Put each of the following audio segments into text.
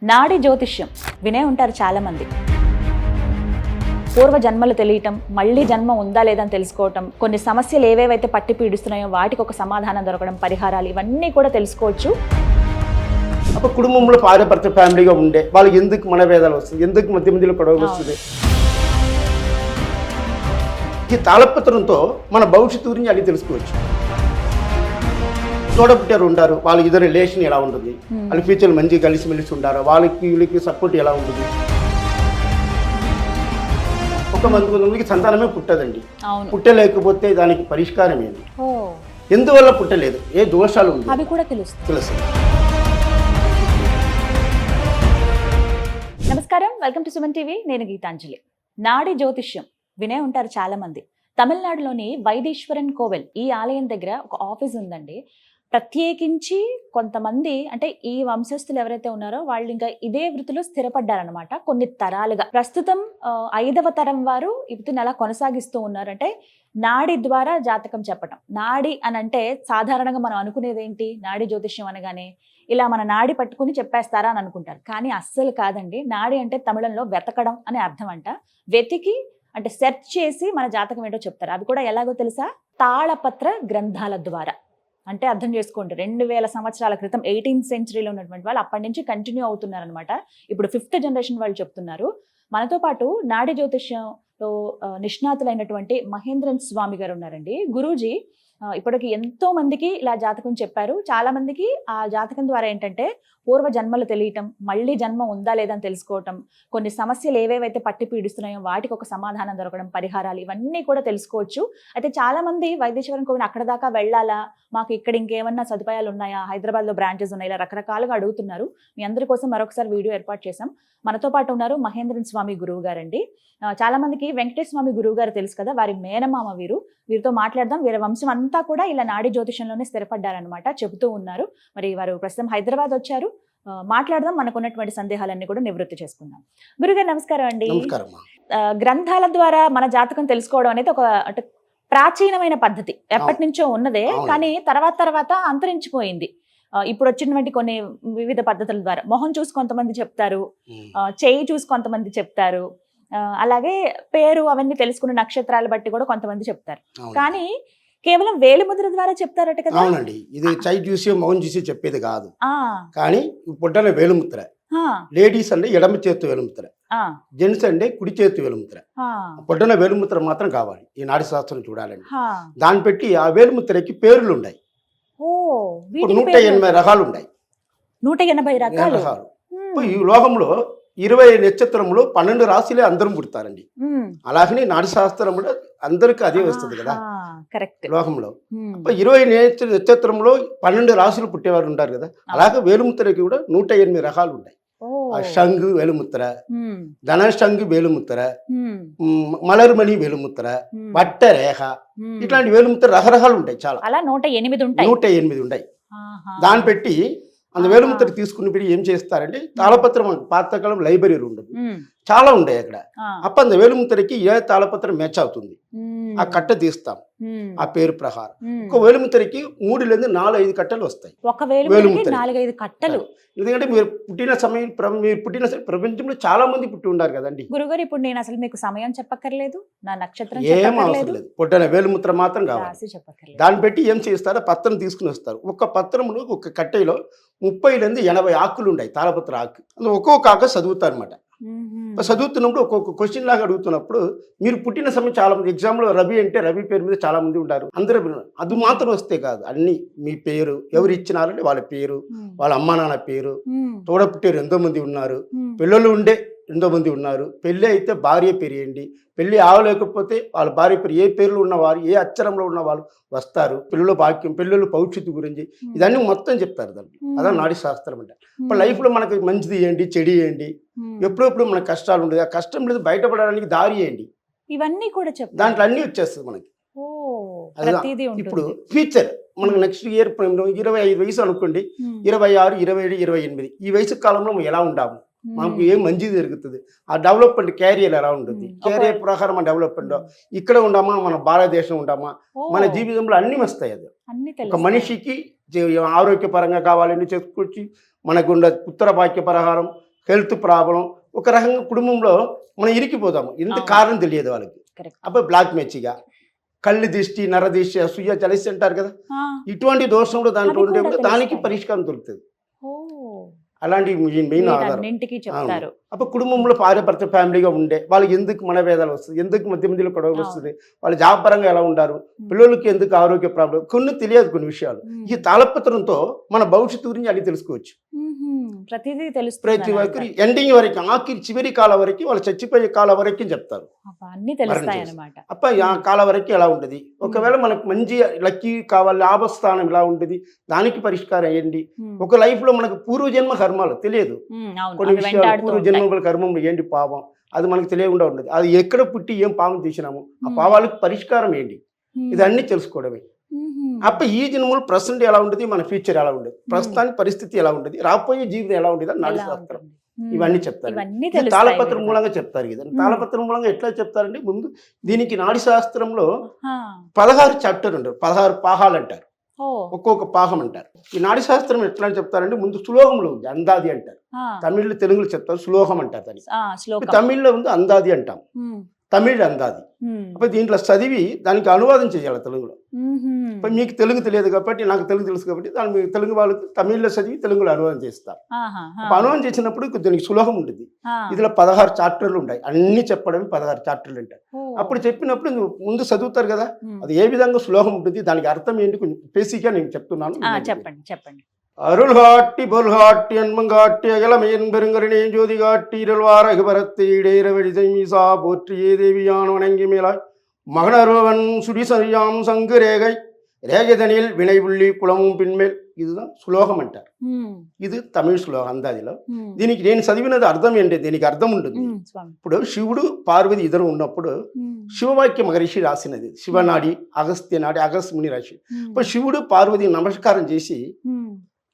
నాడి జ్యోతిష్యం వినే ఉంటారు చాలామంది. పూర్వ జన్మలు తెలియటం, మళ్ళీ జన్మ ఉందా లేదా అని తెలుసుకోవటం, కొన్ని సమస్యలు ఏవేవైతే పట్టి పీడిస్తున్నాయో వాటికి ఒక సమాధానం దొరకడం, పరిహారాలు, ఇవన్నీ కూడా తెలుసుకోవచ్చు. అప్పుడు కుటుంబంలో భార్యాభర్త ఫ్యామిలీగా ఉండే వాళ్ళు ఎందుకు మనభేదాలు వస్తుంది, ఎందుకు మధ్య మధ్యలో గొడవ వస్తుంది? ఈ తాళపత్రంతో మన భవిష్యత్తు గురించి అన్ని తెలుసుకోవచ్చు. తోడపుట్టారు ఉంటారు, వాళ్ళ ఇద్దరు రిలేషన్ ఎలా ఉంటుంది, వాళ్ళ ఫ్యూచర్ మంచిగా కలిసిమెలిసి ఉంటారు, వాళ్ళకి వీళ్ళకి సపోర్ట్ ఎలా ఉంటుంది. ఒక మందికి సంతానమే పుట్టదండి. పుట్టలేకపోతే దానికి పరిష్కారం ఏంటి, ఎందువల్ల పుట్టలేదు, ఏ దోషాలు ఉంది, అవి కూడా తెలుసు. నమస్కారం, వెల్కమ్ టు సుమన్ టీవీ. నేను గీతాంజలి. నాడి జ్యోతిష్యం వినే ఉంటారు చాలా మంది. తమిళనాడులోని వైదీశ్వరన్ కోవెల్ ఈ ఆలయం దగ్గర ఒక ఆఫీస్ ఉందండి. ప్రత్యేకించి కొంతమంది, అంటే ఈ వంశస్థులు ఎవరైతే ఉన్నారో వాళ్ళు ఇంకా ఇదే వృత్తిలో స్థిరపడ్డారనమాట కొన్ని తరాలుగా. ప్రస్తుతం 5వ తరం వారు ఈ వృత్తిని అలా కొనసాగిస్తూ ఉన్నారు. అంటే నాడి ద్వారా జాతకం చెప్పటం. నాడి అని అంటే సాధారణంగా మనం అనుకునేది ఏంటి, నాడి జ్యోతిష్యం అనగానే ఇలా మన నాడి పట్టుకుని చెప్పేస్తారా అని అనుకుంటారు. కానీ అస్సలు కాదండి. నాడి అంటే తమిళంలో వెతకడం అనే అర్థం అంట. వెతికి అంటే సెర్చ్ చేసి మన జాతకం ఏంటో చెప్తారు. అది కూడా ఎలాగో తెలుసా, తాళపత్ర గ్రంథాల ద్వారా. అంటే అర్థం చేసుకోండి, 2000 సంవత్సరాల క్రితం 18th సెంచరీలో ఉన్నటువంటి వాళ్ళు అప్పటి నుంచి కంటిన్యూ అవుతున్నారనమాట. ఇప్పుడు 5th జనరేషన్ వాళ్ళు చెప్తున్నారు. మనతో పాటు నాడి జ్యోతిష్యంలో నిష్ణాతులైనటువంటి మహేంద్రన్ స్వామి గారు ఉన్నారండి. గురూజీ ఇప్పటికి ఎంతో మందికి ఇలా జాతకం చెప్పారు. చాలా మందికి ఆ జాతకం ద్వారా ఏంటంటే పూర్వ జన్మలు తెలియటం, మళ్ళీ జన్మ ఉందా లేదా అని తెలుసుకోవటం, కొన్ని సమస్యలు ఏవేవైతే పట్టి పీడిస్తున్నాయో వాటికి ఒక సమాధానం దొరకడం, పరిహారాలు, ఇవన్నీ కూడా తెలుసుకోవచ్చు. అయితే చాలా మంది వైద్యేశ్వరం కోవిని అక్కడ దాకా వెళ్ళాలా, మాకు ఇక్కడ ఇంకేమన్నా సదుపాయాలు ఉన్నాయా, హైదరాబాద్లో బ్రాంచెస్ ఉన్నాయి, ఇలా రకరకాలుగా అడుగుతున్నారు. మీ అందరి కోసం మరొకసారి వీడియో ఏర్పాటు చేశాం. మనతో పాటు ఉన్నారు మహేంద్రన్ స్వామి గురువు గారండి. చాలా మందికి వెంకటేశ్వర స్వామి గురువు గారు తెలుసు కదా, వారి మేనమామ వీరు. వీరితో మాట్లాడదాం. వీరి వంశం అంతా కూడా ఇలా నాడి జ్యోతిషంలోనే స్థిరపడ్డారనమాట, చెబుతూ ఉన్నారు. మరి వారు ప్రస్తుతం హైదరాబాద్ వచ్చారు. మాట్లాడదాం, మనకు ఉన్నటువంటి సందేహాలన్నీ కూడా నివృత్తి చేసుకుందాం. గురుగారు నమస్కారం అండి. గ్రంథాల ద్వారా మన జాతకం తెలుసుకోవడం అనేది ఒక అంటే ప్రాచీనమైన పద్ధతి, ఎప్పటి నుంచో ఉన్నదే. కానీ తర్వాత అంతరించిపోయింది. ఇప్పుడు వచ్చినటువంటి కొన్ని వివిధ పద్ధతుల ద్వారా మొహం చూసి కొంతమంది చెప్తారు, చేయి చూసి కొంతమంది చెప్తారు, అలాగే పేరు అవన్నీ తెలుసుకున్న నక్షత్రాలు బట్టి కూడా కొంతమంది చెప్తారు. కానీ కేవలం వేలిముద్ర ద్వారా చెప్తారట కదా. అవునండి, ఇది చేయి చూసి మొహం చూసి చెప్పేది కాదు. కానీ పుట్టన వేలుముద్ర, లేడీస్ అంటే ఎడమ చేతి వేలుముద్ర, జెంట్స్ అంటే కుడి చేతి వేలుముద్ర. పుట్టన వేలుముద్ర మాత్రం కావాలి ఈ నాడి శాస్త్రం చూడాలండి. దాన్ని పెట్టి ఆ వేలుముద్రకి పేర్లు ఉన్నాయి. 180 రకాలు ఉన్నాయి. 180 రకాలు. ఈ లోకంలో 20 నక్షత్రములు 12 రాశులే అందరం పుడతారండి. అలాగని నాడి శాస్త్రంలో అందరికి అదే వస్తుంది కదా లోకంలో. 20 నక్షత్రంలో 12 రాశులు పుట్టేవారు ఉంటారు కదా. అలాగే వేలుముద్రకి కూడా 180 రకాలు ఉన్నాయి. షంగు వేలుముద్ర, ధనశంగు వేలుముద్ర, మలర్మణి వేలుముద్ర, వట్టరేఖ, ఇట్లాంటి వేలుముద్ర రకరకాలు ఉంటాయి. చాలా 108 ఉంటాయి. దాన్ని పెట్టి అంత వేలుముద్ర తీసుకుని పెట్టి ఏం చేస్తారంటే తాళపత్రం, పాతకాలం లైబ్రరీ ఉండదు, చాలా ఉంటాయి అక్కడ. అప్పుడు అంత వేలుముద్రకి ఏ తాళపత్రం మ్యాచ్ అవుతుంది ఆ కట్ట తీస్తాం ఆ పేరు ప్రకారం. ఒక వేలుముద్రకి 3 నుంచి 4-5 కట్టలు వస్తాయి. ఎందుకంటే మీరు పుట్టిన సమయం, మీరు పుట్టిన ప్రపంచంలో చాలా మంది పుట్టి ఉన్నారు కదండి. గురుగారు, ఇప్పుడు నేను అసలు మీకు సమయం చెప్పక్కర్లేదు, నా నక్షత్రం ఏం అవసరం లేదు, పుట్టిన వేలుముద్ర మాత్రం కావాలి. దాన్ని పెట్టి ఏం చేస్తారో పత్రం తీసుకుని వస్తారు. ఒక పత్రంలో ఒక కట్టెలో 30 నుంచి 80 ఆకులు ఉంటాయి, తాళపత్ర ఆకు. ఒక్కొక్క ఆకు చదువుతారు అనమాట. చదువుతున్నప్పుడు ఒక్కొక్క క్వశ్చన్ లాగా అడుగుతున్నప్పుడు మీరు పుట్టిన సమయం చాలా మంది, ఎగ్జామ్లో రవి అంటే రవి పేరు మీద చాలా మంది ఉంటారు, అందరూ అది మాత్రం వస్తే కాదు, అన్ని మీ పేరు, ఎవరు ఇచ్చినారంటే వాళ్ళ పేరు, వాళ్ళ అమ్మా నాన్న పేరు, తోడపుట్టారు ఎంతో మంది ఉన్నారు, పిల్లలు ఉండే ఎంతో మంది ఉన్నారు, పెళ్ళి అయితే భార్య పేరు ఏంటి, పెళ్ళి ఆవలేకపోతే వాళ్ళ భార్య పేరు, ఏ పేర్లు ఉన్నవారు, ఏ అక్షరంలో ఉన్నవాళ్ళు వస్తారు, పిల్లల భాగ్యం, పిల్లల భవిష్యత్తు గురించి ఇదన్నీ మొత్తం చెప్తారు దాన్ని. అదే నాడి శాస్త్రం అంటే. ఇప్పుడు లైఫ్లో మనకి మంచిది ఏంటి, చెడు ఏంటి, ఎప్పుడెప్పుడు మనకు కష్టాలు ఉంటుంది, ఆ కష్టం లేదు బయటపడడానికి దారి ఏంటి, ఇవన్నీ కూడా చెప్తారు. దాంట్లో అన్ని వచ్చేస్తుంది మనకి. ఇప్పుడు ఫ్యూచర్ మనకు నెక్స్ట్ ఇయర్ 25 వయసు అనుకోండి, 26, 27, 28 ఈ వయసు కాలంలో మనం ఎలా ఉంటాము, మనకు ఏం మంచిది జరుగుతుంది, ఆ డెవలప్మెంట్ క్యారియర్ ఎలా ఉంటుంది, క్యారియర్ ప్రకారం మన డెవలప్మెంట్ ఇక్కడ ఉండమా, మన భారతదేశం ఉండమా, మన జీవితంలో అన్ని వస్తాయి. అది ఒక మనిషికి ఆరోగ్యపరంగా కావాలని చెప్పుకొచ్చి మనకు ఉన్న ఉత్తర వాక్య ప్రకారం హెల్త్ ప్రాబ్లం, ఒక రకంగా కుటుంబంలో మనం ఇరికిపోతాము. ఎంత అవును. కారణం తెలియదు వాళ్ళకి. కరెక్ట్. అప్పుడు బ్లాక్ మెచ్చిగా కళ్ళు దిష్టి, నరదిష్టి, అసూయ, జలసి అంటారు కదా, ఇటువంటి దోషంలో దాంట్లో అవి ఉండే కూడా దానికి తెలుస్తాయి. పరిష్కారం దొరుకుతుంది. ఓ, అలాంటి మెయిన్ ఆధారం. అన్నింటికి చెప్తారు. అప్పుడు కుటుంబంలో భార్యాభర్త ఫ్యామిలీగా ఉండే వాళ్ళకి ఎందుకు మనవేదాలు వస్తుంది, ఎందుకు మధ్య మధ్యలో గొడవలు వస్తుంది, వాళ్ళు జాబ్ పరంగా ఎలా ఉంటారు, పిల్లలకి ఎందుకు ఆరోగ్య ప్రాబ్లం, కొన్ని తెలియదు కొన్ని విషయాలు. ఈ తాళపత్రంతో మన భవిష్యత్తు గురించి అన్ని తెలుసుకోవచ్చు. ప్రతిదీ ప్రతి తెలుస్తుంది. ఒక్కరి ఎండింగ్ వరకు, ఆఖరి చివరి కాలం వరకు, వాళ్ళు చచ్చిపోయే కాలం వరకు చెప్తారు. అన్ని తెలుస్తాయి అన్నమాట. అప్ప ఆ కాలం వరకు ఎలా ఉంటుంది, ఒకవేళ మనకు మంచి లక్కీ కావాలి, లాభస్థానం ఎలా ఉంటుంది, దానికి పరిష్కారం ఏంటి, ఒక లైఫ్ లో మనకు పూర్వజన్మ కర్మాలు తెలియదు, కొన్ని విషయాలు పూర్వజన్మ కర్మం ఏంటి, పాపం అది మనకు తెలియకుండా ఉంటుంది, అది ఎక్కడ పుట్టి ఏం పాపం తీసినాము, ఆ పాపాలకు పరిష్కారం ఏంటి, ఇదన్నీ తెలుసుకోవడమే. అప్ప ఈ జన్మలు ప్రస్తుతం ఎలా ఉంటుంది, మన ఫ్యూచర్ ఎలా ఉంటుంది, ప్రస్తుతానికి పరిస్థితి ఎలా ఉంటుంది, రాబోయే జీవితం ఎలా ఉంటుంది అని నాడి శాస్త్రం ఇవన్నీ చెప్తారు. తాళపత్రం మూలంగా చెప్తారు కదా. తాళపత్రం మూలంగా ఎట్లా చెప్తారంటే, ముందు దీనికి నాడి శాస్త్రంలో 16 చాప్టర్ ఉంటారు, 16 పాహాలు అంటారు, ఒక్కొక్క పాహం అంటారు. ఈ నాడి శాస్త్రం ఎట్లా అని చెప్తారంటే, ముందు శ్లోకములు ఉంది, అందాది అంటారు, తమిళ్లో తెలుగులో చెప్తారు శ్లోకం అంటారు దాన్ని. తమిళ్లో ఉంది అందాది అంటాం, తమిళ్ అందాది. అప్పుడు దీంట్లో చదివి దానికి అనువాదం చేయాలి తెలుగులో. మీకు తెలుగు తెలియదు కాబట్టి, నాకు తెలుగు తెలుసు కాబట్టి, దాని తెలుగు వాళ్ళకి తమిళ్లో చదివి తెలుగులో అనువాదం చేస్తారు. అనువాదం చేసినప్పుడు దీనికి సులభం ఉంటుంది. ఇందులో 16 చాప్టర్లు ఉంటాయి, అన్ని చెప్పడమే 16 చాప్టర్లు ఉంటాయి. అప్పుడు చెప్పినప్పుడు ముందు చదువుతారు కదా, అది ఏ విధంగా సులభం ఉంటుంది, దానికి అర్థం ఏంటి కొంచెం బేసిక్గా నేను చెప్తున్నాను. చెప్పండి. அருள் காட்டி பொருள் காட்டி அன்பம் காட்டி அகலமையன் பெருங்கருணே ஜோதி காட்டி இருள்வார் அகபரத்தை இடையிற வழிதை மீசா போற்றியே தேவியான் வணங்கி மேலாய் மகனருவன் சுடிசரியாம் சங்கு ரேகை ரேகதனில் வினை புள்ளி குளமும் பின்மேல். இதுதான் సులోకం అంటారు. ఇది తమిళ శ్లోకం అందాదిలో. దీనికి నేను చదివినది అర్థం ఏంటి, దీనికి అర్థం ఉంటుంది. ఇప్పుడు శివుడు పార్వతి ఇద్దరు ఉన్నప్పుడు శివవాక్య మహర్షి రాసినది, శివనాడి అగస్త్య నాడి అగస్త్య ముని రాసి. ఇప్పుడు శివుడు పార్వతి నమస్కారం చేసి,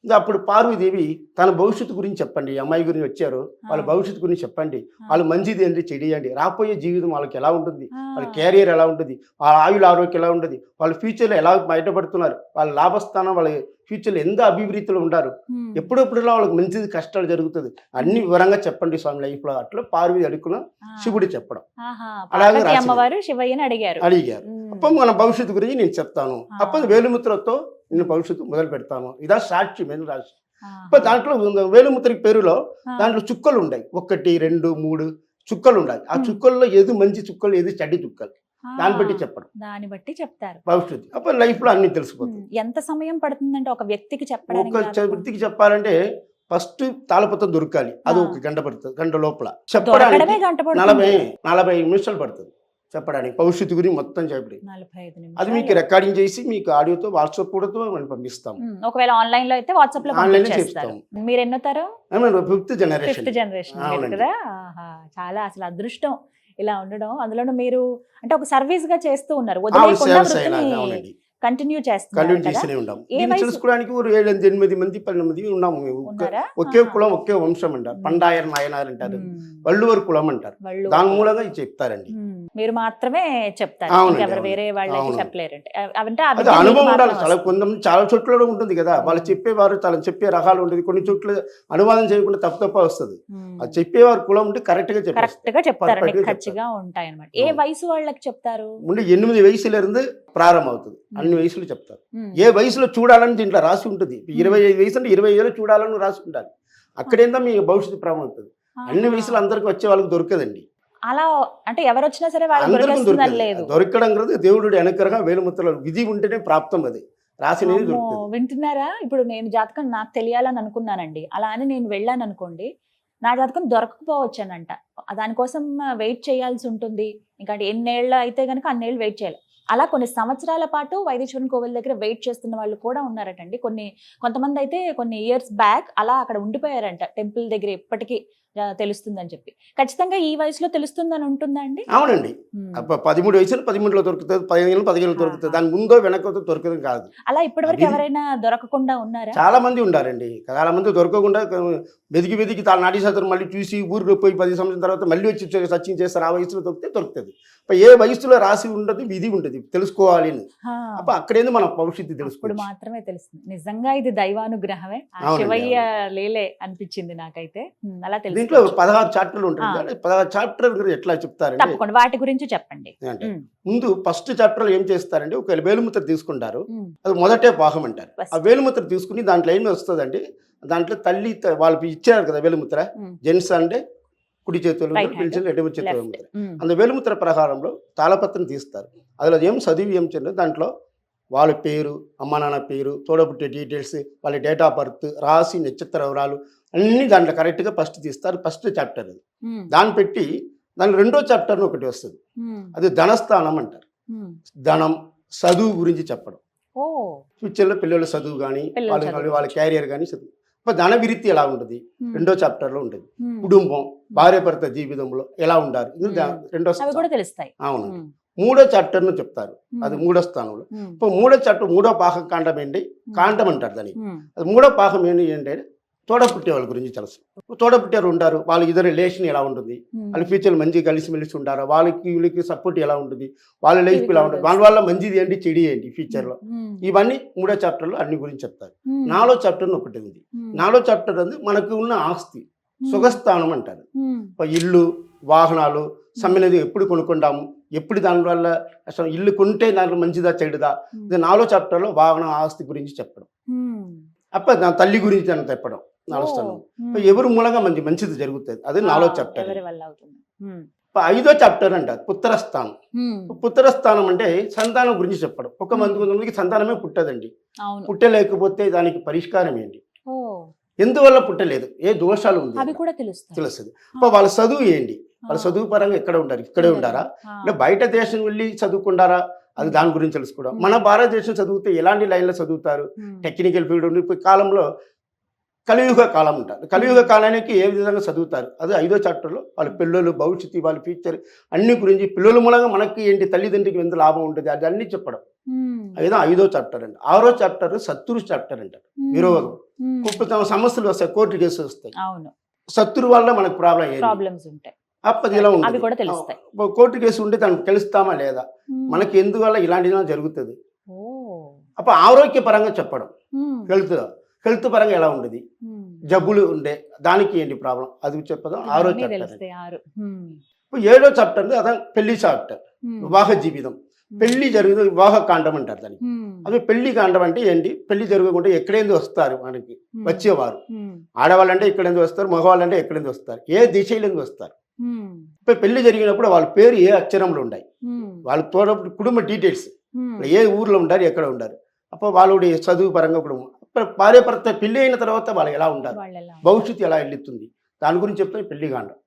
అప్పుడు పార్వతీదేవి తన భవిష్యత్తు గురించి చెప్పండి, అమ్మాయి గురించి వచ్చారు, వాళ్ళ భవిష్యత్తు గురించి చెప్పండి, వాళ్ళు మంచిది ఏంటి చెడియండి, రాబోయే జీవితం వాళ్ళకి ఎలా ఉంటుంది, వాళ్ళ కెరియర్ ఎలా ఉంటుంది, వాళ్ళ ఆయుల ఆరోగ్యం ఎలా ఉంటుంది, వాళ్ళ ఫ్యూచర్లో ఎలా బయటపడుతున్నారు, వాళ్ళ లాభస్థానం, వాళ్ళ ఫ్యూచర్లో ఎంత అభివృద్ధిలో ఉంటారు, ఎప్పుడెప్పుడులా వాళ్ళకి మంచిది కష్టాలు జరుగుతుంది, అన్ని వివరంగా చెప్పండి స్వామి లైఫ్లో. అట్లా పార్వతి అడుగున శివుడు చెప్పడం, అలాగే అడిగారు. అప్పుడు మన భవిష్యత్తు గురించి నేను చెప్తాను, అప్పుడు వేలుముద్రతో నేను భవిష్యత్తు మొదలు పెడతాను, ఇదా సాక్షి మెను రాశి. ఇప్పుడు దాంట్లో వేలుముద్ర పేరులో దాంట్లో చుక్కలు ఉన్నాయి, 1, 2, 3 చుక్కలు ఉన్నాయి. ఆ చుక్కల్లో ఏది మంచి చుక్కలు, ఏది చెడ్డ చుక్కలు, దాన్ని బట్టి చెప్పడం, దాన్ని బట్టి చెప్తారు భవిష్యత్తు. అప్పుడు లైఫ్ లో అన్ని తెలిసిపోతుంది. ఎంత సమయం పడుతుందంటే ఒక వ్యక్తికి చెప్పడానికి? ఒక వ్యక్తికి చెప్పాలంటే ఫస్ట్ తాళపత్రం దొరకాలి, అది 1 గంట పడుతుంది, గంట లోపల చెప్పడానికి 40 నిమిషాలు పడుతుంది చెప్పడానికి, భవిష్యత్తు గురించి మొత్తం చెప్పి. అది మీకు రికార్డింగ్ చేసి మీకు ఆడియోతో వాట్సాప్ కూడా మనం పంపిస్తాం. ఒకవేళ ఆన్లైన్ లో అయితే వాట్సాప్ లో పంపిస్తాం. మీరు ఎన్నోతారు? 5th జనరేషన్ కదా. చాలా అసలు అదృష్టం ఇలా ఉండడం. అందులోనూ మీరు అంటే ఒక సర్వీస్ గా చేస్తూ ఉన్నారు, కంటిన్యూ చేస్తూనే ఉంటాం. తెలుసుకోవడానికి 7-8 మంది 12 మంది ఉన్నాము. ఒకే కులం ఒకే వంశం అంటారు, పండాయర్ నాయనార్ అంటారు, వள்ளுவர் కులం అంటారు, దాని మూలంగా చెప్తారండి. మీరు మాత్రమే చెప్తారు, ఎవరు వేరే వాళ్ళకి చెప్పలేరంటే. అది అనుభవం ఉండాలి. చాలా కొంతమంది చాలా చోట్ల ఉంటుంది కదా, వాళ్ళు చెప్పేవారు చాలా చెప్పే రకాలు ఉంటుంది, కొన్ని చోట్ల అనువాదం చేయకుండా తప్ప వస్తుంది. అది చెప్పేవారు కులం ఉంటే కరెక్ట్ గా చెప్తారు, ఉంటాయి అన్నమాట. ఏ వయసు వాళ్ళకి చెప్తారు? ముందు 8 వయసుల ఇருந்து ప్రారంభం అవుతుంది, అన్ని వయసులో చెప్తారు. ఏ వయసులో చూడాలని దీంట్లో రాసి ఉంటుంది. 25 వయసు అంటే 20 ఏళ్ళు చూడాలని రాసి ఉండాలి. అక్కడేందా మీ భవిష్యత్తు ప్రారంభం అవుతుంది. అన్ని వయసులు అందరికి వచ్చే వాళ్ళకి దొరకదండి. అలా అంటే ఎవరు వచ్చినా సరే దొరకడం దేవుడు అనుగ్రహం, వేలుముద్రల విధి ఉంటేనే ప్రాప్తం. అది రాసినది దొరుకుతుంది. వింటున్నారా? ఇప్పుడు నేను జాతకం నాకు తెలియాలని అనుకున్నానండి, అలా అని నేను వెళ్ళాను అనుకోండి, నా జాతకం దొరకకపోవచ్చానంట. దానికోసం వెయిట్ చేయాల్సి ఉంటుంది. ఇంకా ఎన్నేళ్ళు అయితే కనుక అన్నేళ్ళు వెయిట్ చేయాలి. అలా కొన్ని సంవత్సరాల పాటు వైదీశ్వరన్ కోవిల్ దగ్గర వెయిట్ చేస్తున్న వాళ్ళు కూడా ఉన్నారటండి. కొంతమంది అయితే కొన్ని ఇయర్స్ బ్యాక్ అలా అక్కడ ఉండిపోయారంట, టెంపుల్ దగ్గర ఎప్పటికీ తెలుస్తుందని చెప్పి. ఖచ్చితంగా ఈ వయసులో తెలుస్తుందని ఉంటుందా అండి? అవునండి. 13 వయసులో 13లో దొరుకుతుంది, 15 దొరుకుతుంది, దాని ముందో వెనకతో దొరకదు కాదు. అలా ఇప్పటివరకు ఎవరైనా దొరకకుండా ఉన్నారా? చాలా మంది ఉండారండి. చాలా మంది దొరకకుండా వెతికి తాను నాటి శాస్త్రం మళ్ళీ చూసి ఊరికి పోయి 10 సంవత్సరం తర్వాత మళ్ళీ వచ్చి సర్చింగ్ చేస్తారు. ఆ వయసులో దొరుకుతుంది. ఏ వయసులో రాసి ఉండదు, విధి ఉంటుంది, తెలుసుకోవాలి అని. అప్పుడు అక్కడేంది మన భవిష్యత్తు తెలుసుకోవాలి, మాత్రమే తెలుస్తుంది. నిజంగా ఇది దైవానుగ్రహమే, శివయ్య లేలే అనిపించింది నాకైతే. అలా తెలుసు. దీంట్లో 16 చాప్టర్లు ఉంటుంది. 16 చాప్టర్ గురించి ఎట్లా చెప్తారంటే, తప్పకుండా వాటి గురించి చెప్పండి. అంటే ముందు ఫస్ట్ చాప్టర్ ఏం చేస్తారంటే, ఒక వేలుముద్ర తీసుకుంటారు. అది మొదటే భాగం అంటారు. ఆ వేలుముద్ర తీసుకుని దాంట్లో ఏమి వస్తుందండి, దాంట్లో తల్లి వాళ్ళకి ఇచ్చారు కదా వేలుముద్ర, జెంట్స్ అంటే కుడి చేతులు పిలిచిన ఎడమ చేతులు వేలుముద్ర. అందు వేలుముద్ర ప్రకారంలో తాళపత్రం తీస్తారు. అందులో ఏం చదివి ఏం చేయలేదు, దాంట్లో వాళ్ళ పేరు, అమ్మ నాన్న పేరు, తోడబుట్టే డీటెయిల్స్, వాళ్ళ డేట్ ఆఫ్ బర్త్, రాశి, నక్షత్ర వివరాలు అన్నీ దాంట్లో కరెక్ట్గా ఫస్ట్ తీస్తారు. ఫస్ట్ చాప్టర్ అది. దాన్ని పెట్టి దాని రెండో చాప్టర్ ఒకటి వస్తుంది. అది ధనస్థానం అంటారు. ధనం, చదువు గురించి చెప్పడం. ఫ్యూచర్లో పిల్లల చదువు కానీ వాళ్ళ క్యారియర్ కానీ చదువు. ధన విరిత్తి ఎలా ఉంటుంది రెండో చాప్టర్లో ఉంటుంది. కుటుంబం, భార్య భర్త జీవితంలో ఎలా ఉండాలి రెండో తెలుస్తాయి. అవును. మూడో చాప్టర్ను చెప్తారు. అది మూడో స్థానంలో. ఇప్పుడు మూడో చాప్టర్ మూడో పాకం కాండం ఏంటి, కాండం అంటారు దానికి. అది మూడో పాకం ఏంటి అంటే తోడపుట్టే వాళ్ళ గురించి తెలుసు. తోడపుట్టారు ఉంటారు, వాళ్ళ ఇద్దరు రిలేషన్ ఎలా ఉంటుంది, వాళ్ళ ఫ్యూచర్ మంచిగా కలిసిమెలిసి ఉంటారా, వాళ్ళకి వీళ్ళకి సపోర్ట్ ఎలా ఉంటుంది, వాళ్ళ లైఫ్ ఎలా ఉంటుంది, వాళ్ళ వల్ల మంచిది ఏంటి చెడు ఏంటి ఫ్యూచర్లో, ఇవన్నీ మూడో చాప్టర్లో అన్ని గురించి చెప్తారు. నాలుగో చాప్టర్ ఒకటి ఉంది. నాలుగో చాప్టర్ అనేది మనకు ఉన్న ఆస్తి, సుఖస్థానం అంటారు. ఇల్లు, వాహనాలు, సమ్మెనది ఎప్పుడు కొనుక్కుంటాము, ఎప్పుడు దానివల్ల అసలు ఇల్లు కొంటే దాంట్లో మంచిదా చెడుదా, ఇది నాలుగో చాప్టర్లో వాహన ఆస్తి గురించి చెప్పడం. అప్పుడు నా తల్లి గురించి అని చెప్పడం నాలుగో స్థానం. ఎవరు మూలంగా మంచిది జరుగుతుంది, అది నాలుగో చాప్టర్. ఐదో చాప్టర్ అంటారు పుత్రస్థానం. పుత్రస్థానం అంటే సంతానం గురించి చెప్పడం. ఒక మందికి సంతానమే పుట్టదండి. పుట్టలేకపోతే దానికి పరిష్కారం ఏంటి, ఎందువల్ల పుట్టలేదు, ఏ దోషాలు ఉంది తెలుస్తుంది. వాళ్ళ చదువు ఏంటి, వాళ్ళ చదువు పరంగా ఎక్కడ ఉంటారు, ఇక్కడే ఉంటారా, అంటే బయట దేశం వెళ్ళి చదువుకుంటారా, అది దాని గురించి తెలుసుకోవడం. మన భారతదేశం చదివితే ఎలాంటి లైన్లో చదువుతారు, టెక్నికల్ ఫీల్డ్ ఉంది. ఇప్పుడు కాలంలో కలియుగ కాలం ఉంటారు, కలియుగ కాలానికి ఏ విధంగా చదువుతారు, అది ఐదో చాప్టర్లో వాళ్ళ పిల్లలు భవిష్యత్తు, వాళ్ళ ఫ్యూచర్ అన్ని గురించి, పిల్లల మూలంగా మనకి ఏంటి, తల్లిదండ్రికి ఎంత లాభం ఉంటుంది, అది అన్ని చెప్పడం. అదేదో ఐదో చాప్టర్ అండి. ఆరో చాప్టర్ శత్రు చాప్టర్ అంటారు. విరోధం, తమ సమస్యలు వస్తాయి, కోర్టు కేసులు వస్తాయి, శత్రు వల్ల మనకు ప్రాబ్లమ్స్ ఉంటాయి. అప్పది ఇలా ఉంటుంది. కోర్టు కేసు ఉంటే దానికి తెలుస్తామా లేదా, మనకి ఎందువల్ల ఇలాంటిది జరుగుతుంది. అప్పుడు ఆరోగ్యపరంగా చెప్పడం, హెల్త్ పరంగా ఎలా ఉండేది, జబ్బులు ఉండే దానికి ఏంటి ప్రాబ్లం, అది చెప్పడం ఆరో చాప్టర్. ఏడో చాప్టర్ అదే పెళ్లి చాప్టర్, వివాహ జీవితం. పెళ్లి జరుగుతుంది, వివాహ కాండం అంటారు దానికి. అదే పెళ్లి కాండం అంటే ఏంటి, పెళ్లి జరగకుండా ఎక్కడేందు వస్తారు మనకి వచ్చేవారు, ఆడవాళ్ళంటే ఇక్కడేందు వస్తారు, మగవాళ్ళంటే ఎక్కడేందు వస్తారు, ఏ దిశలోందు వస్తారు. పెళ్లి జరిగినప్పుడు వాళ్ళ పేరు ఏ అక్షరంలో ఉన్నాయి, వాళ్ళ కుటుంబ డీటెయిల్స్, ఏ ఊర్లో ఉంటారు, ఎక్కడ ఉంటారు, అప్పుడు వాళ్ళు చదువు పరంగా కుటుంబం, భార్య భర్త పెళ్లి అయిన తర్వాత వాళ్ళు ఎలా ఉంటారు, భవిష్యత్తు ఎలా వెళ్ళుతుంది, దాని గురించి చెప్తే పెళ్లిగాండం.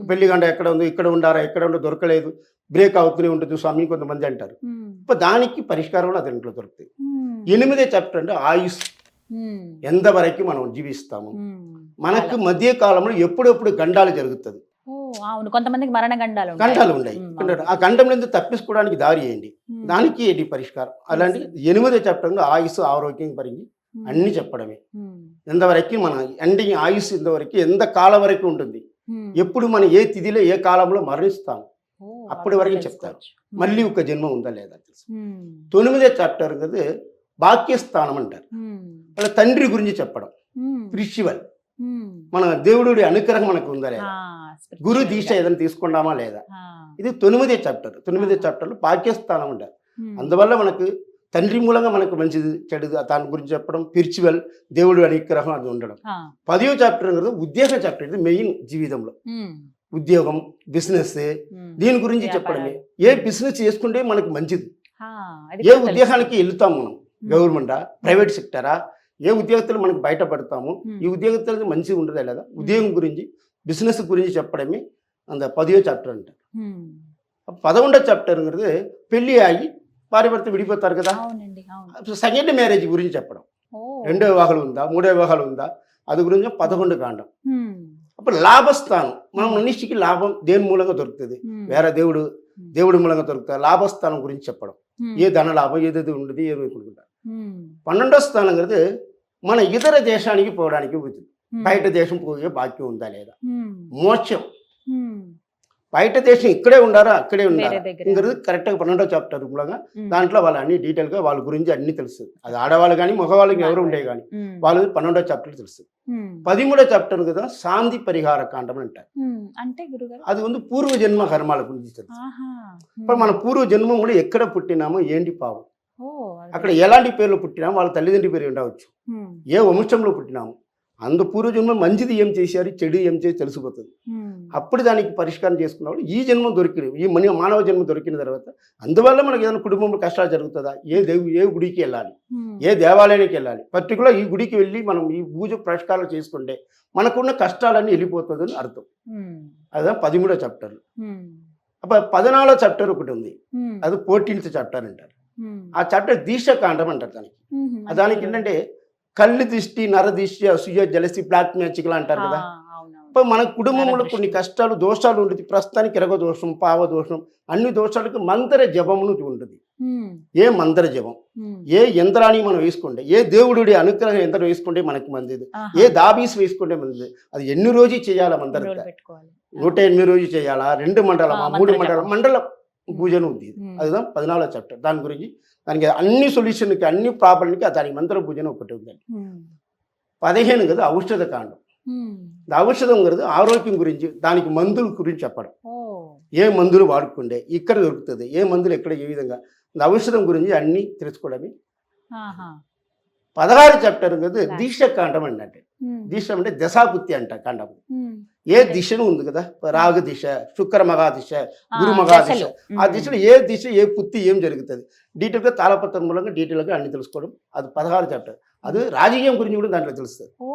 పెళ్లిగాండం ఎక్కడ ఉంది, ఇక్కడ ఉండారా, ఎక్కడ ఉండో దొరకలేదు, బ్రేక్ అవుతూనే ఉంటుంది స్వామి కొంతమంది అంటారు. ఇప్పుడు దానికి పరిష్కారం అది ఇంట్లో దొరుకుతాయి. 8వ చాప్టర్ అంటే ఆయుష్, ఎంతవరకు మనం జీవిస్తాము. మనకు మధ్య కాలంలో ఎప్పుడెప్పుడు గండాలు జరుగుతుంది, కొంతమందికి మరణ గండాలు ఉన్నాయి. ఆ గండం నుంచి తప్పించుకోవడానికి దారి ఏంటి, దానికి ఏంటి పరిష్కారం. అలాంటి 8వ చాప్టర్లో ఆయుష్, ఆరోగ్యం పరించి అన్ని చెప్పడమే. ఎంతవరకు మన ఎండింగ్ ఆయుష్ ఎంతవరకు, ఎంత కాలం వరకు ఉంటుంది, ఎప్పుడు మనం ఏ తిథిలో ఏ కాలంలో మరణిస్తాము, అప్పటి వరకు చెప్తారు. మళ్ళీ ఒక జన్మ ఉందా లేదా తెలుసు. 9వ చాప్టర్ కదా భాగ్యస్థానం అంటారు. వాళ్ళ తండ్రి గురించి చెప్పడం, స్పిరిచువల్, మన దేవుడి అనుగ్రహం మనకు ఉందా లేదా, గురు దీక్ష ఏదైనా తీసుకున్నామా లేదా, ఇది 9వ చాప్టర్. 9వ చాప్టర్లో భాగ్యస్థానం అంటారు. అందువల్ల మనకు తండ్రి మూలంగా మనకు మంచిది చెడు దాని గురించి చెప్పడం, స్పిరిచువల్, దేవుడు అనుగ్రహం అది ఉండడం. 10వ చాప్టర్ కదా ఉద్యోగ చాప్టర్. ఇది మెయిన్ జీవితంలో, ఉద్యోగం, బిజినెస్, దీని గురించి చెప్పడమే. ఏ బిజినెస్ చేసుకుంటే మనకు మంచిది, ఏ ఉద్యోగానికి వెళ్తాం మనం, గవర్నమెంటా, ప్రైవేట్ సెక్టరా, ఏ ఉద్యోగస్తులు మనకు బయటపడతాము, ఈ ఉద్యోగస్తులకి మంచిగా ఉండదా లేదా, ఉద్యోగం గురించి, బిజినెస్ గురించి చెప్పడమే అంత 10వ చాప్టర్ అంటారు. 11వ చాప్టర్ అనేది పెళ్లి అయ్యి భార్య భర్త విడిపోతారు కదా, సెకండ్ మ్యారేజ్ గురించి చెప్పడం. 2వ వివాహాలు ఉందా, 3వ వివాహాలు ఉందా, అది గురించి 11 కాండం. అప్పుడు లాభస్థానం, మనం మనిషికి లాభం దేని మూలంగా దొరుకుతుంది, వేరే దేవుడి మూలంగా దొరుకుతుంది. లాభస్థానం గురించి చెప్పడం, ఏ ధన లాభం ఏదైతే ఉండదు, ఏమి కొనుక్కుంటారు. 12వ స్థానం కదా మన ఇతర దేశానికి పోవడానికి ఉంటుంది, బయట దేశం పోయే భాగ్యం ఉందా లేదా, మోక్షం. బయట దేశం ఇక్కడే ఉండారా అక్కడే ఉండారా వేరే దగ్గర. ఇంకా కరెక్ట్గా 12వ చాప్టర్ లాగా ఉమ్. దాంట్లో వాళ్ళు అన్ని డీటెయిల్గా వాళ్ళ గురించి అన్ని తెలుస్తుంది. అది ఆడవాళ్ళు కానీ మగవాళ్ళకి ఎవరు ఉండే కానీ ఉమ్. వాళ్ళు 12వ చాప్టర్ తెలుస్తుంది. ఉమ్. 13వ చాప్టర్ కదా శాంతి పరిహార కాండం అంటారు. ఉమ్. అంటే గురుగారు అది పూర్వజన్మ కర్మాల గురించి తెలుసు. ఆహా. ఇప్పుడు మన పూర్వజన్మ కూడా ఎక్కడ పుట్టినామో ఏంటి పావు, ఓ, అది. అక్కడ ఎలాంటి పేర్లు పుట్టినామో వాళ్ళ తల్లిదండ్రి పేరు ఉండవచ్చు, ఉమ్. ఏ వంశంలో పుట్టినాము, అందు పూర్వజన్మ మంచిది ఏం చేశారు చెడు ఏం చేసి తెలిసిపోతుంది. ఉమ్. అప్పుడు దానికి పరిష్కారం చేసుకున్నప్పుడు ఈ జన్మ దొరికిన ఈ మానవ జన్మ దొరికిన తర్వాత అందువల్ల మనకి ఏదైనా కుటుంబంలో కష్టాలు జరుగుతుందా, ఏ గుడికి వెళ్ళాలి, ఉమ్. ఏ దేవాలయానికి వెళ్ళాలి, పర్టికులర్ ఈ గుడికి వెళ్ళి మనం ఈ పూజ పురస్కారాలు చేసుకుంటే మనకున్న కష్టాలన్నీ వెళ్ళిపోతుందని అర్థం. ఉమ్. అదే 13వ చాప్టర్. ఉమ్. అప్పుడు 14వ చాప్టర్ ఒకటి ఉంది, ఉమ్. అది 14th చాప్టర్ అంటారు. ఉమ్. ఆ చాప్టర్ దీక్షకాండం అంటారు దానికి. ఉమ్. దానికి ఏంటంటే కళ్ళు దిష్టి, నర దిష్టి, అసూయ, జలసి, బ్లాక్ మ్యాజిక్లు అంటారు కదా. అవునవును. ఇప్పుడు మన కుటుంబంలో నరదృష్టి. కొన్ని కష్టాలు దోషాలు ఉంటుంది. ప్రస్తుతానికి ఎరగ దోషం, పావ దోషం, అన్ని దోషాలకు మంత్ర జపమును ఉంటుంది. ఉమ్. ఏ మంత్ర జపం, ఉమ్. ఏ యంత్రాన్ని మనం వేసుకుంటే, ఏ దేవుడి అనుగ్రహం యంత్రం వేసుకుంటే మనకి మంచిది, ఆహా. ఏ దాబీస్ వేసుకుంటే మంచిది, అది ఎన్ని రోజు చేయాలా మంత్ర రోల్ పెట్టుకోవాలి. 108 రోజు చేయాలా, 2 మండలమా, 3 మంత్ర మండలం, జపం. మండల పూజను ఉంది. అది 14వ చాప్టర్. దాని గురించి దానికి అన్ని సొల్యూషన్కి అన్ని ప్రాబ్లంకి దానికి మంత్ర పూజను ఒకటి ఉందండి. ఉమ్. 15 కదా ఔషధ కాండం. ఉమ్. ఔషధం కదా ఆరోగ్యం గురించి, దానికి మందుల గురించి చెప్పడం. ఓ. ఏ మందులు వాడుకుంటే ఇక్కడ దొరుకుతుంది, ఏ మందులు ఎక్కడ ఏ విధంగా, ఔషధం గురించి అన్నీ తెలుసుకోవడమే. ఆహా. 16 చాప్టర్ కదా దీక్ష కాండం అండి. అంటే ఉమ్. దీక్ష అంటే దశాపుత్తి అంట కాండం. ఉమ్. ఏ దిశను ఉంది కదా, రాగ దిశ, శుక్ర మగా దిశ, గురు ఆ, మగా దిశ, దశలు. ఆ దిశలో ఏ దిశ ఏ పుత్తి ఏం జరుగుతుంది డీటెయిల్గా తాళపత్రం మూలంగా డీటెయిల్గా అన్ని తెలుసుకోవడం. అది 16 చాప్టర్. అది రాజకీయం గురించి కూడా దాంట్లో తెలుస్తుంది. ఓ.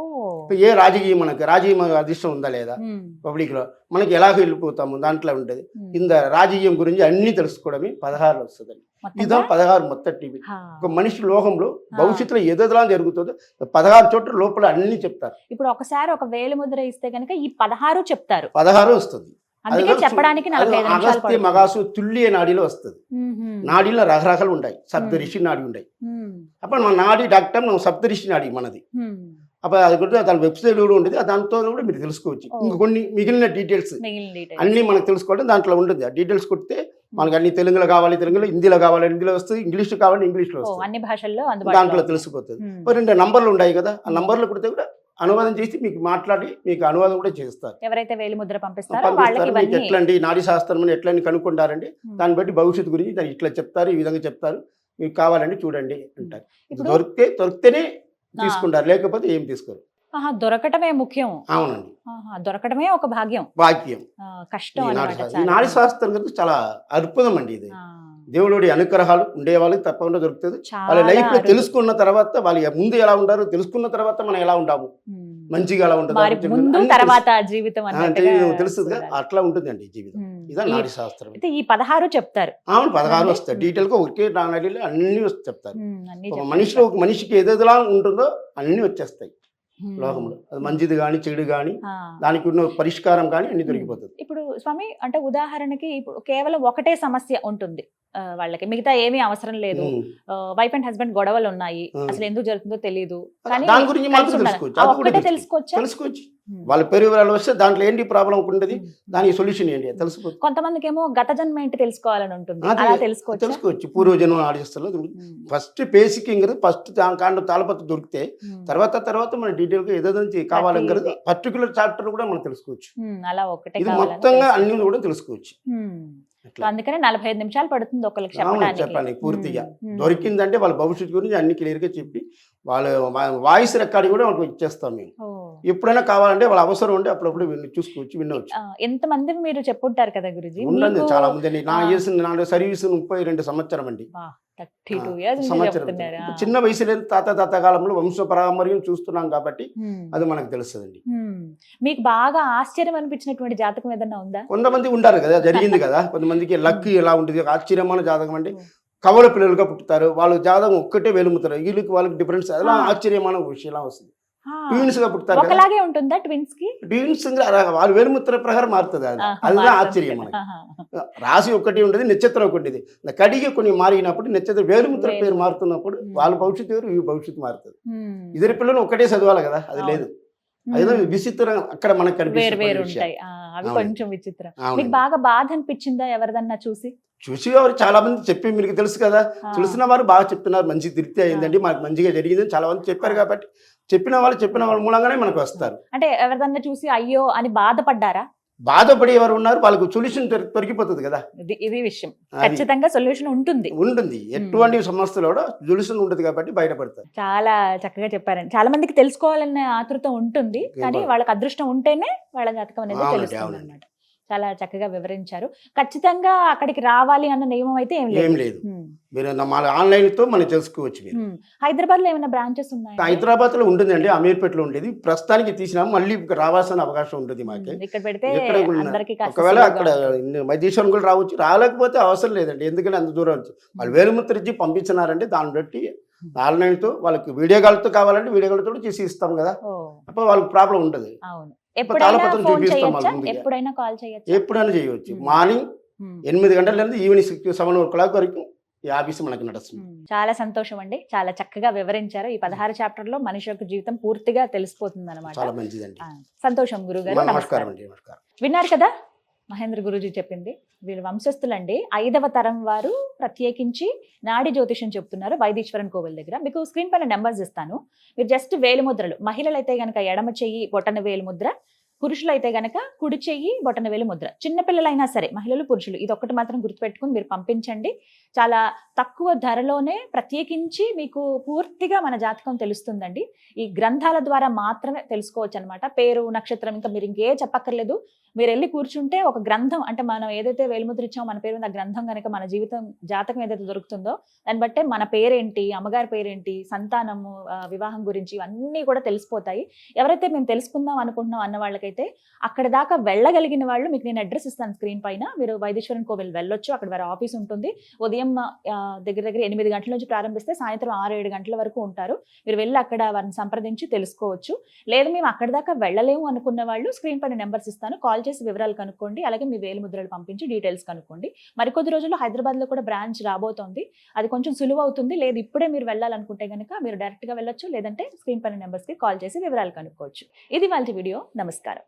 ఏ రాజకీయం మనకి రాజకీయం అధిష్టం ఉందా లేదా ఉమ్. పబ్లిక్లో, మనకి ఎలా వెళ్ళిపోతాము దాంట్లో ఉంటుంది. ఉమ్. ఇంత రాజకీయం గురించి అన్ని తెలుసుకోవడమే 16 వస్తుందండి. మొత్తంగా? ఇదా 16 మొత్తం టీవీ. హా. ఒక మనిషి లోకంలో భవిష్యత్తులో ఏదోలా జరుగుతుందో 16 చోట్ల లోపల అన్ని చెప్తారు. ఇప్పుడు ఒకసారి ఒక వేలు ముద్ర ఇస్తే కనుక ఈ 16 చెప్తారు. 16 వస్తుంది. అందుకే చెప్పడానికి 45 నిమిషాలు అగస్త్య పడుతుంది. మగాసు తుల్య నాడిలో వస్తుంది. ఉహుం. నాడీలో రకరకాలు ఉంటాయి. సప్తరిషి నాడి ఉంటాయి. ఉమ్. అప్పుడు మన నాడి డాక్టర్ మనం సప్తరిషి నాడి మనది. ఉమ్. అప్పుడు అది కూడా దాని వెబ్సైట్ కూడా ఉంటుంది. దాంతో కూడా మీరు తెలుసుకోవచ్చు. ఇంకా కొన్ని మిగిలిన డీటెయిల్స్ మిగిలిన డీటెయిల్స్. అన్నీ మనకు తెలుసుకోవడం దాంట్లో ఉంటుంది. ఆ డీటెయిల్స్ కొడితే మనకి అన్ని తెలుగులో కావాలి తెలుగులో, హిందీలో కావాలి హిందీలో వస్తుంది, ఇంగ్లీష్లో కావాలి ఇంగ్లీష్లో ఓ, వస్తుంది. అన్ని భాషల్లో దాంట్లో అందుబాటులో. తెలిసిపోతుంది. ఉమ్. 2 నంబర్లు ఉన్నాయి కదా, ఆ నంబర్లు కొడితే కూడా అనువాదం చేసి మీకు మాట్లాడి మీకు అనువాదం కూడా చేస్తారు. ఎవరైతే వేలు ముద్ర పంపిస్తారో వాళ్ళకి పంపిస్తారు. మీకు ఇవన్నీ. ఎట్లండి నాడీ శాస్త్రం ఎట్లని కనుక్కుంటారండి, ఉమ్. దాన్ని బట్టి భవిష్యత్తు గురించి దాన్ని ఇట్లా చెప్తారు, ఈ విధంగా చెప్తారు, మీకు కావాలండి చూడండి అంటారు. ఇప్పుడు దొరికితేనే తీసుకుంటారు, లేకపోతే ఏం తీసుకోరు. ఆహా, దొరకటమే ముఖ్యం. అవునండి, ఆహా, దొరకటమే ఒక భాగ్యం. వాక్యం. కష్టం ఈ అన్నమాట నాడీ చాలా. నాడీ శాస్త్రం కదా చాలా అద్భుతం అండి. ఇది ఆ, దేవుడి అనుగ్రహాలు ఉండే వాళ్ళకి తప్పకుండా దొరుకుతుంది. వాళ్ళ చాలా లైఫ్ లో అరుదు. తెలుసుకున్న తర్వాత వాళ్ళు ముందు ఎలా ఉంటారు తెలుసుకున్న తర్వాత మనం ఎలా ఉంటాము, ఉమ్. మంచిగా ఎలా ఉంటుంది మరి ముందు తర్వాత జీవితం అన్నట్టుగా తెలుస్తుంది చూడాలి. అట్లా ఉంటుందండి జీవితం. ఉమ్. ఇదా ఈ- నాడీ శాస్త్రం. అయితే ఈ 16 చెప్తారు. అవును 16 అంటే? వస్తాయి డీటెయిల్ గా. ఒకే నాడీలో అన్ని చెప్తారు. అన్ని ఒక చెప్తారు. మనిషిలో ఒక మనిషికి ఏదేలా ఉంటుందో అన్ని వచ్చేస్తాయి ఉమ్. లోకంలో. అది మంచిది కానీ చెడు కానీ ఆ. దానికి ఉన్న పరిష్కారం కానీ అన్ని దొరికిపోతుంది. ఇప్పుడు స్వామి అంటే ఉదాహరణకి ఇప్పుడు కేవలం ఒకటే సమస్య ఉంటుంది వాళ్ళకి, మిగతా ఏమీ అవసరం లేదు. ఉమ్. వైఫ్ అండ్ హస్బెండ్ గొడవలు ఉన్నాయి, ఉమ్. అసలు ఎందుకు జరుగుతుందో తెలియదు, కానీ దాని గురించి మాత్రం కలిసి ఉండాలి. తెలుసుకోవచ్చు. ఆ అది కూడా ఒక్కటే తెలుసుకోవచ్చా? తెలుసుకోవచ్చు. ఉమ్. వాళ్ళ పేరు వివరాలు వస్తే దాంట్లో ఏంటి ప్రాబ్లం ఉంటుంది, ఉమ్. దానికి సొల్యూషన్ ఏంటి తెలిసిపోతుంది. కొంతమందికి ఏమో గత జన్మ ఏంటి తెలుసుకోవాలని ఉంటుంది, అదే, అలా తెలుసుకోవచ్చు. తెలుసుకోవచ్చు. పూర్వజన్మ ఆడిస్తారు. ఫస్ట్ బేసిక్ ఇంకది ఫస్ట్ కాండ తాళపత్రం దొరికితే తర్వాత మన డీటెయిల్ గా ఏదో కావాలంకరదు పర్టికులర్ చాప్టర్ కూడా మనం తెలుసుకోవచ్చు. అలా ఒకటే ఇది కావాలని మొత్తంగా తెలుసు. అన్ని కూడా తెలుసుకోవచ్చు. సో అందుకనే 45 నిమిషాలు పడుతుంది ఒకరికి చెప్పడానికి. చెప్పండి పూర్తిగా. ఉమ్. దొరికిందంటే వాళ్ళ భవిష్యత్తు గురించి అన్ని క్లియర్ గా చెప్పి వాళ్ళ వాయిస్ రికార్డ్ కూడా వాళ్ళకి ఇచ్చేస్తాం మేము. ఓ. ఎప్పుడైనా కావాలంటే వాళ్ళ అవసరం ఉంటే అప్పుడప్పుడు చూసుకోవచ్చు, వినవచ్చు. ఎంతమంది మీరు చెప్పుంటారు కదా గురుజీ, ఉండండి చాలా మంది అండి. నా చేసిన నా సర్వీస్ 32 సంవత్సరం అండి. 32 years సంవత్సరం. చెప్తున్నారా? చిన్న వయసులో తాత కాలంలో వంశ పరామర్యం చూస్తున్నాం కాబట్టి అది మనకు తెలుస్తుందండి. మీకు బాగా ఆశ్చర్యం అనిపించినటువంటి జాతకం ఏదన్నా ఉందా? కొంతమంది ఉంటారు కదా, జరిగింది కదా, కొంతమందికి లక్ ఎలా ఉంటుంది, ఆశ్చర్యమైన జాతకం అంటే కవల పిల్లలుగా పుట్టుతారు, వాళ్ళ జాతకం ఒక్కటే వెలుముతారు, వీళ్ళకి వాళ్ళకి డిఫరెన్స్ అలా ఆశ్చర్యమైన విషయం వస్తుంది. ట్విన్స్ గా పుడతారు కదా, ఒకలాగే ఉంటుందా ట్విన్స్ కి? ట్విన్స్ వాళ్ళు వెలుముత్ర ప్రకారం మారుతుంది. అది ఆశ్చర్యం మనకి. రాశి ఒకటి ఉంటుంది, నక్షత్రం ఒకటి. కడిగి కొన్ని మారినప్పుడు నక్షత్రం వేలుముత్ర పేరు మారుతున్నప్పుడు వాళ్ళ భవిష్యత్తు వేరు, ఈ భవిష్యత్తు మారుతుంది. ఇద్దరి పిల్లలు ఒకటే చదవాలి కదా, అది లేదు. అదేదో విచిత్రం అక్కడ మనకు వేరు వేరు కనిపిస్తుంది. ఉంటాయి. అవి అవునండి. కొంచెం విచిత్రం. మీకు అవునండి. బాగా బాధ అనిపించిందా ఎవరిదన్నా చూసి? చూసి వారు చాలా మంది చెప్పి మీకు తెలుసు కదా, ఆ. తెలిసిన వారు బాగా చెప్తున్నారు, మంచి తృప్తి అయిందండి, మాకు మంచిగా జరిగిందని చాలా మంది చెప్పారు కాబట్టి చెప్పిన వాళ్ళ మూలంగానే మనకు వస్తారు. అంటే ఎవరిదన్నా చూసి అయ్యో అని బాధపడ్డారా? బాధపడి ఎవరు ఉన్నారు వాళ్ళకు సొల్యూషన్ దొరికిపోతుంది కదా, ఇది విషయం. అది ఖచ్చితంగా సొల్యూషన్ ఉంటుంది. ఉంటుంది. ఎటువంటి సమస్యలు కూడా సొల్యూషన్ ఉంటుంది కాబట్టి బయటపడతారు. చాలా చక్కగా చెప్పారండి. చాలా మందికి తెలుసుకోవాలనే ఆతృత ఉంటుంది, కానీ వాళ్ళకి అదృష్టం ఉంటేనే వాళ్ళ జాతకం అనేది అవునండి, తెలుస్తుంది అవునండి. అనమాట. చాలా చక్కగా వివరించారు. ఖచ్చితంగా అక్కడికి రావాలి అన్న నియమం అయితే ఏం ఏం లేదు. లేదు, మీరు మన ఆన్లైన్తో మనం తెలుసుకోవచ్చు. మీరు హైదరాబాద్ లో ఏమైనా బ్రాంచెస్ ఉన్నాయి? హైదరాబాద్లో ఉంటుందండి, అమీర్పేటలో ఉండేది, ప్రస్తుతానికి తీసినాము, మళ్ళీ రావాల్సిన అవకాశం ఉంటుంది మాకు. ఇక్కడ పెడితే ఎక్కడ కూడా అందరికీ కాస్త ఒకవేళ సులువుగా అక్కడ ఉంటుంది. వైద్యేశ్వరం కూడా రావచ్చు, రాలేకపోతే అవసరం లేదండి, ఎందుకంటే అంత దూరం వచ్చి వాళ్ళు వేలుముద్ర ఇచ్చి పంపించినారంటే దాన్ని బట్టి ఆన్లైన్తో వాళ్ళకి వీడియో కాల్తో కావాలంటే వీడియో కాల్తో కూడా చేసి ఇస్తాం కదా, ఓ, అప్పుడు వాళ్ళకి ప్రాబ్లం ఉండదు. అవును. తాళపత్రం ఎప్పుడైనా ఫోన్ చూపిస్తాం చేయొచ్చా? వాళ్ళ ముందుగా. ఎప్పుడైనా కాల్ చేయొచ్చా? ఎప్పుడైనా చేయవచ్చు. మార్నింగ్ 8 గంటల నుంచి ఈవినింగ్ 7 వరకు ఈ ఆఫీస్ మనకి నడుస్తుంది. చాలా సంతోషం అండి. చాలా చక్కగా వివరించారు. ఈ 16 చాప్టర్ లో మనిషి యొక్క జీవితం పూర్తిగా తెలిసిపోతుంది అనమాట. చాలా మంచిదండి. సంతోషం గురుగారు. నమస్కారం నమస్కారం. అండి. నమస్కారం. విన్నారు కదా మహేంద్ర గురూజీ చెప్పింది. వీళ్ళు వంశస్థులండి. 5వ తరం వారు ప్రత్యేకించి నాడి జ్యోతిషం చెప్తున్నారు వైదీశ్వరన్ కోవిల్ దగ్గర. మీకు స్క్రీన్ పైన నెంబర్స్ ఇస్తాను. మీరు జస్ట్ వేలిముద్రలు, మహిళలైతే గనక ఎడమ చెయ్యి బొటన వేలు ముద్ర, పురుషులైతే గనక కుడి చెయ్యి బొటన వేలు ముద్ర. చిన్నపిల్లలైనా సరే, మహిళలు పురుషులు, ఇది ఒక్కటి మాత్రం గుర్తుపెట్టుకుని మీరు పంపించండి. చాలా తక్కువ ధరలోనే ప్రత్యేకించి మీకు పూర్తిగా మన జాతకం తెలుస్తుందండి. ఈ గ్రంథాల ద్వారా మాత్రమే తెలుసుకోవచ్చు అనమాట. పేరు, నక్షత్రం, ఇంకా మీరు ఇంకే చెప్పక్కర్లేదు. మీరు వెళ్ళి కూర్చుంటే ఒక గ్రంథం, అంటే మనం ఏదైతే వేలుముద్ర ఇచ్చామో మన పేరు మీద ఆ గ్రంథం కనుక మన జీవితం జాతకం ఏదైతే దొరుకుతుందో దాన్ని బట్టే మన పేరేంటి, అమ్మగారి పేరేంటి, సంతానము, వివాహం గురించి ఇవన్నీ కూడా తెలిసిపోతాయి. ఎవరైతే మేము తెలుసుకుందాం అనుకుంటున్నాం అన్న వాళ్ళకైతే అక్కడ దాకా వెళ్ళగలిగిన వాళ్ళు, మీకు నేను అడ్రస్ ఇస్తాను స్క్రీన్ పైన, మీరు వైదీశ్వరన్ కోవిల్ వెళ్ళొచ్చు. అక్కడ వారి ఆఫీస్ ఉంటుంది. ఉదయం దగ్గర 8 గంటల నుంచి ప్రారంభిస్తే సాయంత్రం 6-7 గంటల వరకు ఉంటారు. మీరు వెళ్ళి అక్కడ వారిని సంప్రదించి తెలుసుకోవచ్చు. లేదు మేము అక్కడ దాకా వెళ్ళలేము అనుకున్న వాళ్ళు స్క్రీన్ పైన నెంబర్స్ ఇస్తాను, కాల్ చేసి వివరాలు కనుక్కోండి. అలాగే మీ వేలు ముద్రలు పంపించి డీటెయిల్స్ కనుక్కోండి. మరికొద్ది రోజుల్లో హైదరాబాద్లో కూడా బ్రాంచ్ రాబోతోంది. అది కొంచెం సులువు అవుతుంది. లేదు ఇప్పుడే మీరు వెళ్ళాలనుకుంటే కనుక మీరు డైరెక్ట్గా వెళ్ళొచ్చు, లేదంటే స్క్రీన్ పైన నెంబర్స్కి కాల్ చేసి వివరాలు కనుక్కోవచ్చు. ఇది వాళ్ళ వీడియో. నమస్కారం.